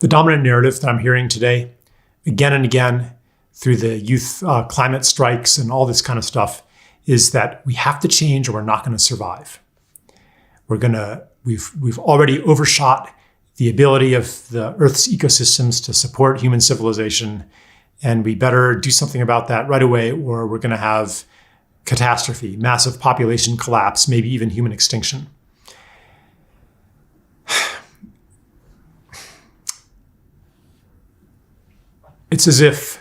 The dominant narrative that I'm hearing today, again and again, through the youth climate strikes and all this kind of stuff, is that we have to change or we're not going to survive. We've already overshot the ability of the Earth's ecosystems to support human civilization, and we better do something about that right away, or we're going to have catastrophe, massive population collapse, maybe even human extinction. It's as if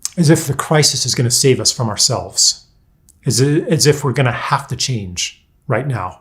the crisis is going to save us from ourselves, as if we're going to have to change right now.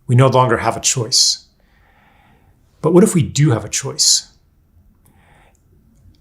We no longer have a choice. But what if we do have a choice?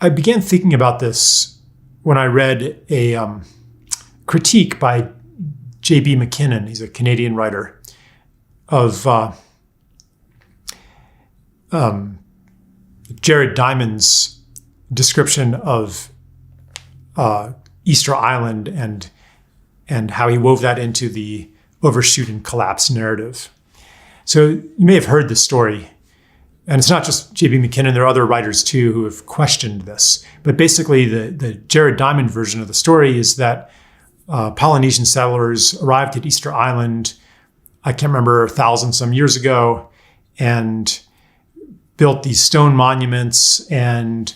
I began thinking about this when I read a critique by J.B. McKinnon, he's a Canadian writer, of Jared Diamond's description of Easter Island and how he wove that into the overshoot and collapse narrative. So you may have heard this story, and it's not just J.B. McKinnon, there are other writers too who have questioned this. But basically the Jared Diamond version of the story is that Polynesian settlers arrived at Easter Island, I can't remember, 1,000 some years ago, and built these stone monuments and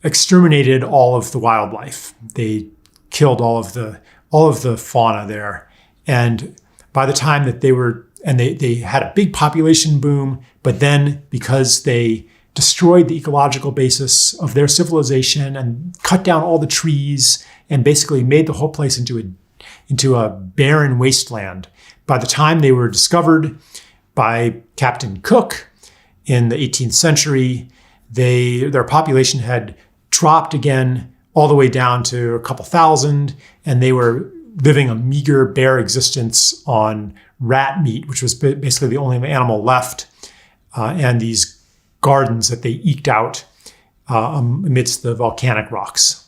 exterminated all of the wildlife. They killed all of the fauna there. And by the time that they had a big population boom, but then because they destroyed the ecological basis of their civilization and cut down all the trees and basically made the whole place into a barren wasteland, by the time they were discovered by Captain Cook in the 18th century, their population had dropped again all the way down to a couple thousand, and they were living a meager, bare existence on rat meat, which was basically the only animal left, and these gardens that they eked out amidst the volcanic rocks.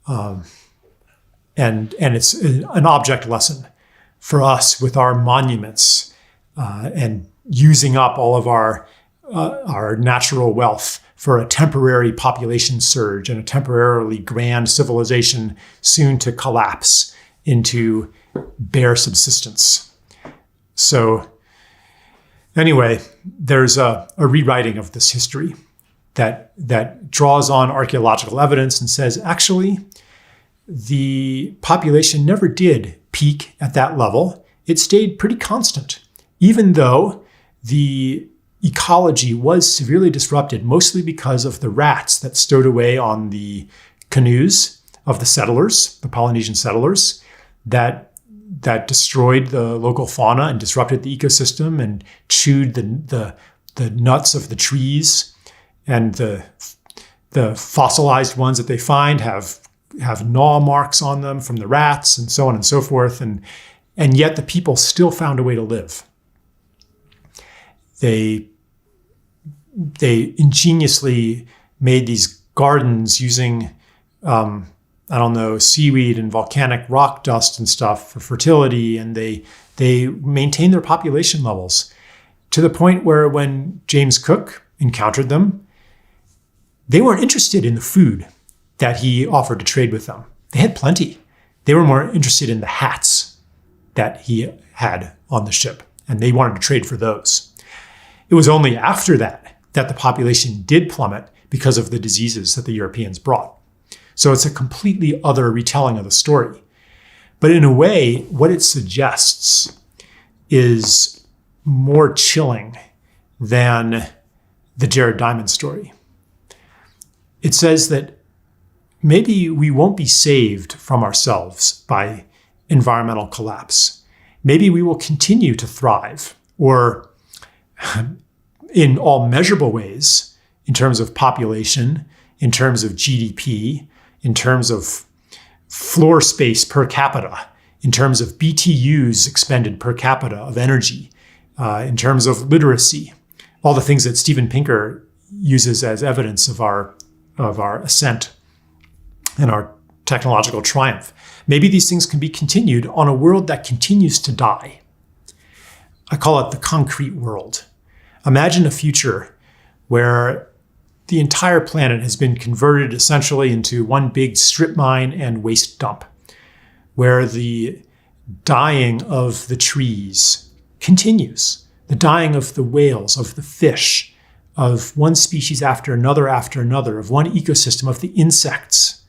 And it's an object lesson for us with our monuments and using up all of our natural wealth for a temporary population surge and a temporarily grand civilization soon to collapse into bare subsistence. So anyway, there's a rewriting of this history that draws on archaeological evidence and says, actually, the population never did peak at that level. It stayed pretty constant, even though the ecology was severely disrupted, mostly because of the rats that stowed away on the canoes of the settlers, the Polynesian settlers, that destroyed the local fauna and disrupted the ecosystem and chewed the nuts of the trees. And the fossilized ones that they find have gnaw marks on them from the rats and so on and so forth. And yet the people still found a way to live. They ingeniously made these gardens using, seaweed and volcanic rock dust and stuff for fertility. And they maintained their population levels to the point where when James Cook encountered them, they weren't interested in the food that he offered to trade with them. They had plenty. They were more interested in the hats that he had on the ship, and they wanted to trade for those. It was only after that the population did plummet because of the diseases that the Europeans brought. So it's a completely other retelling of the story. But in a way, what it suggests is more chilling than the Jared Diamond story. It says that maybe we won't be saved from ourselves by environmental collapse. Maybe we will continue to thrive, or in all measurable ways, in terms of population, in terms of GDP, in terms of floor space per capita, in terms of BTUs expended per capita of energy, in terms of literacy, all the things that Steven Pinker uses as evidence of our ascent and our technological triumph. Maybe these things can be continued on a world that continues to die. I call it the concrete world. Imagine a future where the entire planet has been converted essentially into one big strip mine and waste dump, where the dying of the trees continues, the dying of the whales, of the fish, of one species after another, of one ecosystem, of the insects.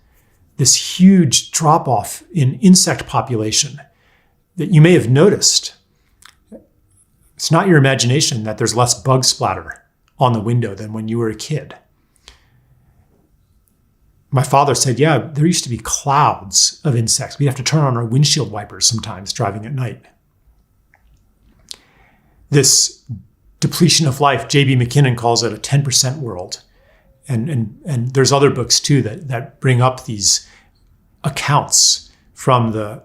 This huge drop-off in insect population that you may have noticed. It's not your imagination that there's less bug splatter on the window than when you were a kid. My father said, yeah, there used to be clouds of insects. We'd have to turn on our windshield wipers sometimes driving at night. This depletion of life, J.B. McKinnon calls it a 10% world. And there's other books too that bring up these accounts from the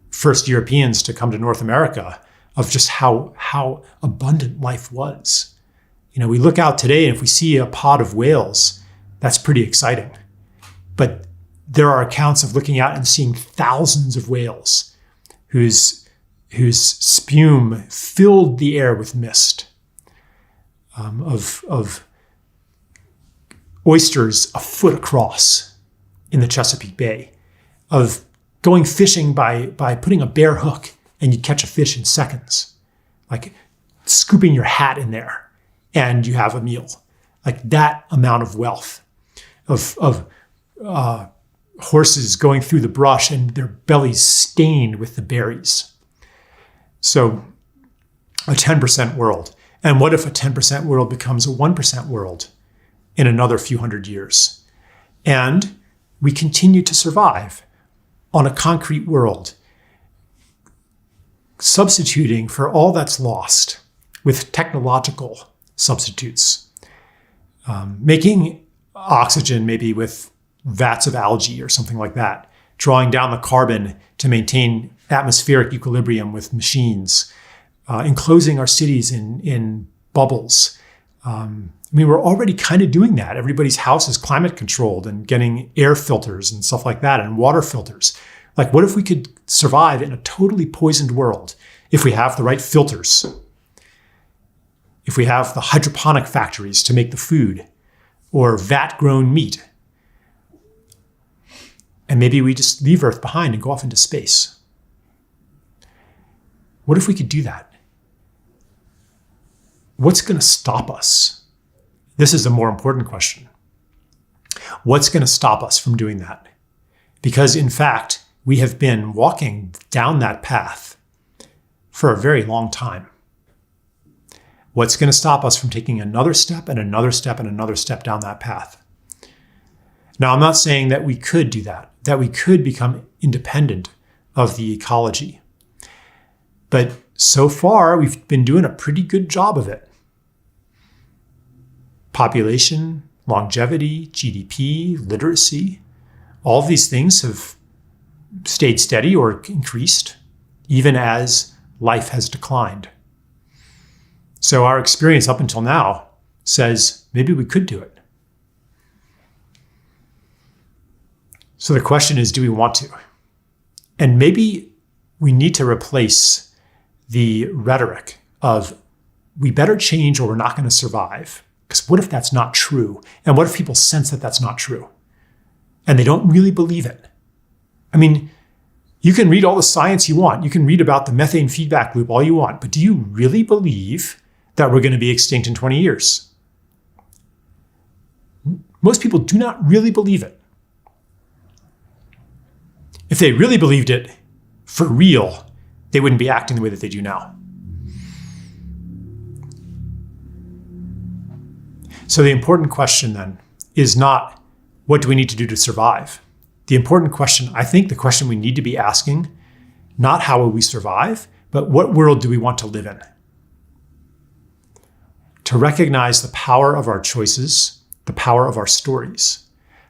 first Europeans to come to North America of just how abundant life was. We look out today and if we see a pod of whales, that's pretty exciting. But there are accounts of looking out and seeing thousands of whales whose spume filled the air with mist, of oysters a foot across in the Chesapeake Bay, of going fishing by putting a bare hook and you'd catch a fish in seconds, like scooping your hat in there and you have a meal, like that amount of wealth, of horses going through the brush and their bellies stained with the berries. So a 10% world. And what if a 10% world becomes a 1% world in another few hundred years? And we continue to survive on a concrete world, substituting for all that's lost with technological substitutes, making oxygen maybe with vats of algae or something like that, drawing down the carbon to maintain atmospheric equilibrium with machines, enclosing our cities in bubbles. We're already kind of doing that. Everybody's house is climate controlled and getting air filters and stuff like that and water filters. Like, what if we could survive in a totally poisoned world if we have the right filters? If we have the hydroponic factories to make the food or vat-grown meat? And maybe we just leave Earth behind and go off into space. What if we could do that? What's going to stop us? This is the more important question. What's going to stop us from doing that? Because in fact, we have been walking down that path for a very long time. What's going to stop us from taking another step and another step and another step down that path? Now, I'm not saying that we could do that we could become independent of the ecology. But so far, we've been doing a pretty good job of it. Population, longevity, GDP, literacy, all of these things have stayed steady or increased, even as life has declined. So our experience up until now says maybe we could do it. So the question is, do we want to? And maybe we need to replace the rhetoric of we better change or we're not going to survive. Because what if that's not true? And what if people sense that that's not true? And they don't really believe it? I mean, you can read all the science you want. You can read about the methane feedback loop all you want. But do you really believe that we're going to be extinct in 20 years? Most people do not really believe it. If they really believed it for real, they wouldn't be acting the way that they do now. So the important question then is not what do we need to do to survive? The important question, I think the question we need to be asking, not how will we survive, but what world do we want to live in? To recognize the power of our choices, the power of our stories,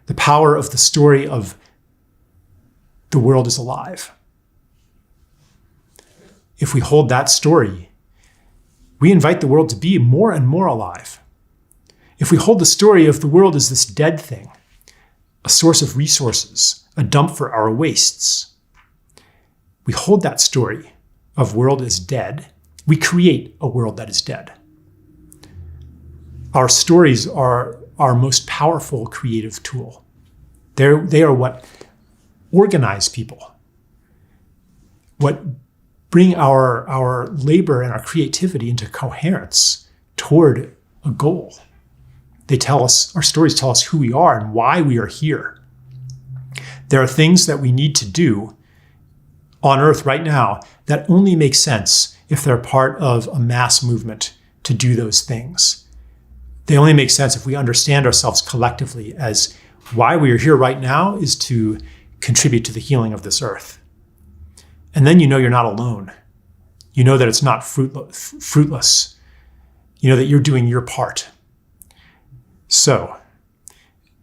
the power of the story of the world is alive. If we hold that story, we invite the world to be more and more alive. If we hold the story of the world as this dead thing, a source of resources, a dump for our wastes, we hold that story of world as dead, We create a world that is dead. Our stories are our most powerful creative tool. They are what organize people, what bring our labor and our creativity into coherence toward a goal. Our stories tell us who we are and why we are here. There are things that we need to do on Earth right now that only make sense if they're part of a mass movement to do those things. They only make sense if we understand ourselves collectively as why we are here right now is to contribute to the healing of this earth. And then you know you're not alone. You know that it's not fruitless. You know that you're doing your part. So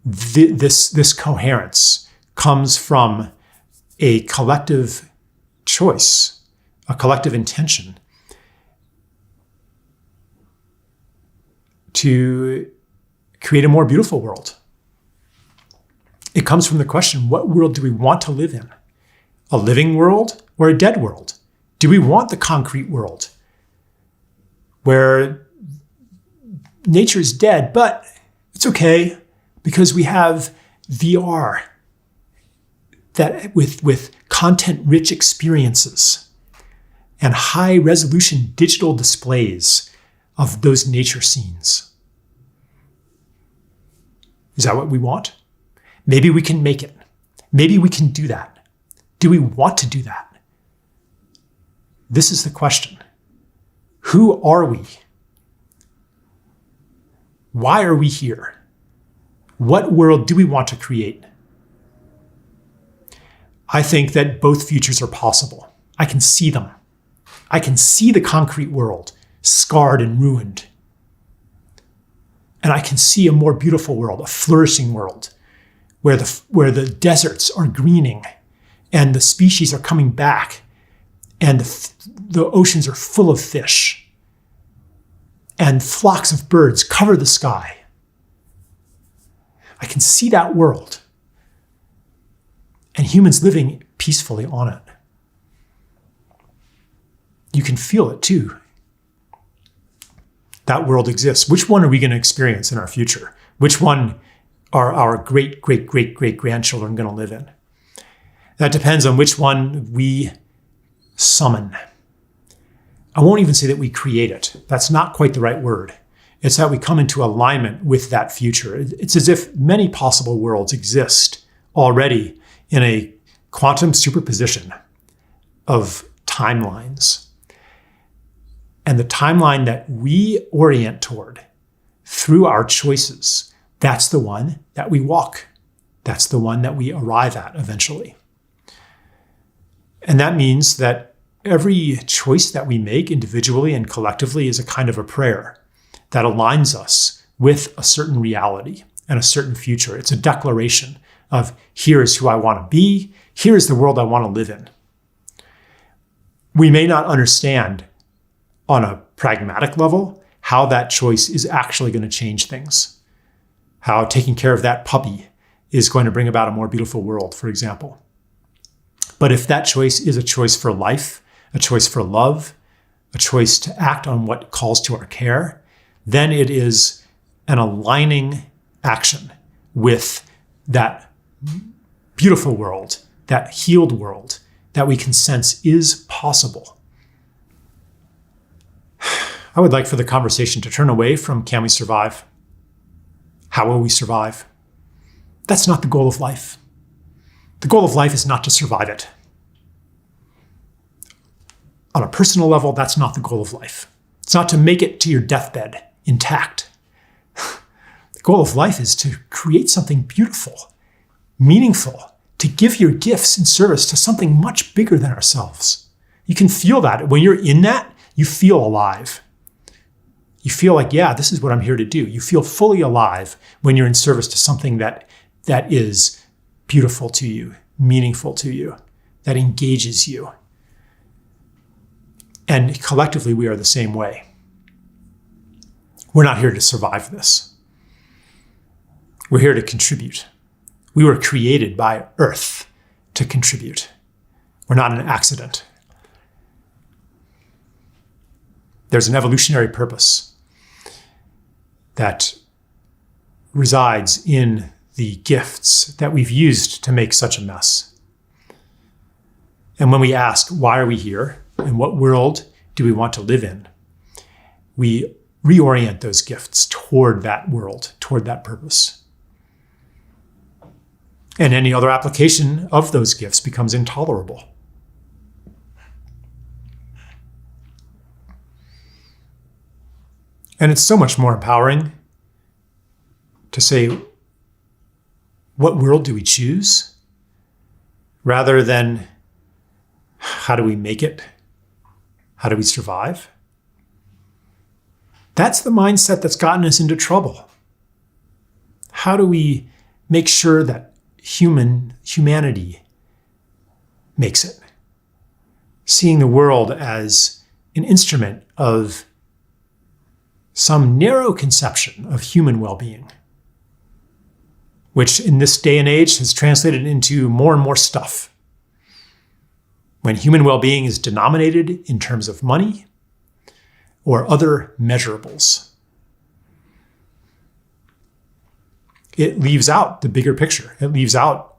this coherence comes from a collective choice, a collective intention to create a more beautiful world. It comes from the question, what world do we want to live in? A living world or a dead world? Do we want the concrete world where nature is dead, but it's okay because we have VR that with content-rich experiences and high-resolution digital displays of those nature scenes? Is that what we want? Maybe we can make it. Maybe we can do that. Do we want to do that? This is the question. Who are we? Why are we here? What world do we want to create? I think that both futures are possible. I can see them. I can see the concrete world, scarred and ruined. And I can see a more beautiful world, a flourishing world, where the deserts are greening and the species are coming back and the oceans are full of fish and flocks of birds cover the sky. I can see that world and humans living peacefully on it. You can feel it too. That world exists. Which one are we going to experience in our future? Which one are our great-great-great-great-grandchildren going to live in? That depends on which one we summon. I won't even say that we create it. That's not quite the right word. It's that we come into alignment with that future. It's as if many possible worlds exist already in a quantum superposition of timelines. And the timeline that we orient toward through our choices, that's the one that we walk. That's the one that we arrive at eventually. And that means that every choice that we make individually and collectively is a kind of a prayer that aligns us with a certain reality and a certain future. It's a declaration of here is who I want to be. Here is the world I want to live in. We may not understand on a pragmatic level how that choice is actually going to change things. How taking care of that puppy is going to bring about a more beautiful world, for example. But if that choice is a choice for life, a choice for love, a choice to act on what calls to our care, then it is an aligning action with that beautiful world, that healed world that we can sense is possible. I would like for the conversation to turn away from can we survive? How will we survive? That's not the goal of life. The goal of life is not to survive it. On a personal level, that's not the goal of life. It's not to make it to your deathbed intact. The goal of life is to create something beautiful, meaningful, to give your gifts in service to something much bigger than ourselves. You can feel that. When you're in that, you feel alive. You feel like, yeah, this is what I'm here to do. You feel fully alive when you're in service to something that is beautiful to you, meaningful to you, that engages you. And collectively, we are the same way. We're not here to survive this. We're here to contribute. We were created by Earth to contribute. We're not an accident. There's an evolutionary purpose that resides in the gifts that we've used to make such a mess. And when we ask, why are we here? And what world do we want to live in? We reorient those gifts toward that world, toward that purpose. And any other application of those gifts becomes intolerable. And it's so much more empowering to say, what world do we choose? Rather than, how do we make it? How do we survive? That's the mindset that's gotten us into trouble. How do we make sure that humanity makes it? Seeing the world as an instrument of some narrow conception of human well-being, which in this day and age has translated into more and more stuff. When human well-being is denominated in terms of money or other measurables, it leaves out the bigger picture. It leaves out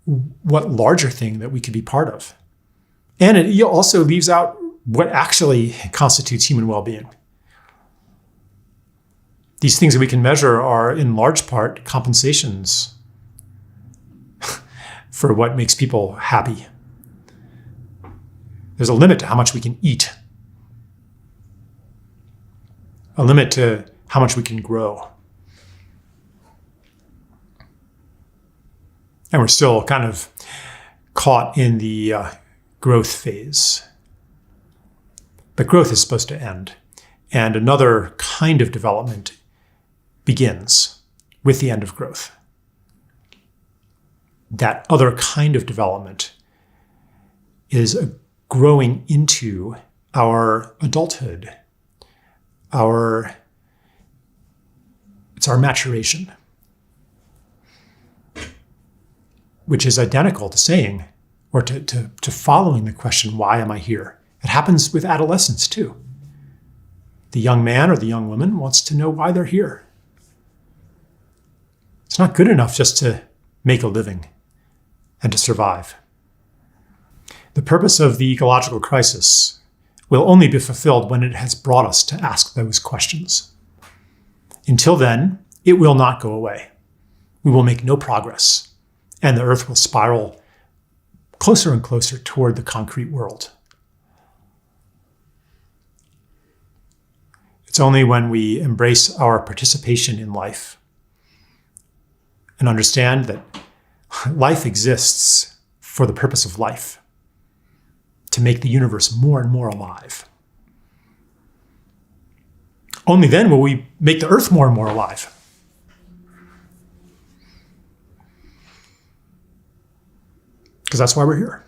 what larger thing that we could be part of. And it also leaves out what actually constitutes human well-being. These things that we can measure are in large part compensations for what makes people happy. There's a limit to how much we can eat, a limit to how much we can grow. And we're still kind of caught in the growth phase. But growth is supposed to end. And another kind of development begins with the end of growth. That other kind of development is growing into our adulthood. It's our maturation, which is identical to saying, or to following the question, why am I here? It happens with adolescence too. The young man or the young woman wants to know why they're here. It's not good enough just to make a living and to survive. The purpose of the ecological crisis will only be fulfilled when it has brought us to ask those questions. Until then, it will not go away. We will make no progress, and the earth will spiral closer and closer toward the concrete world. It's only when we embrace our participation in life and understand that life exists for the purpose of life, to make the universe more and more alive. Only then will we make the earth more and more alive. Because that's why we're here.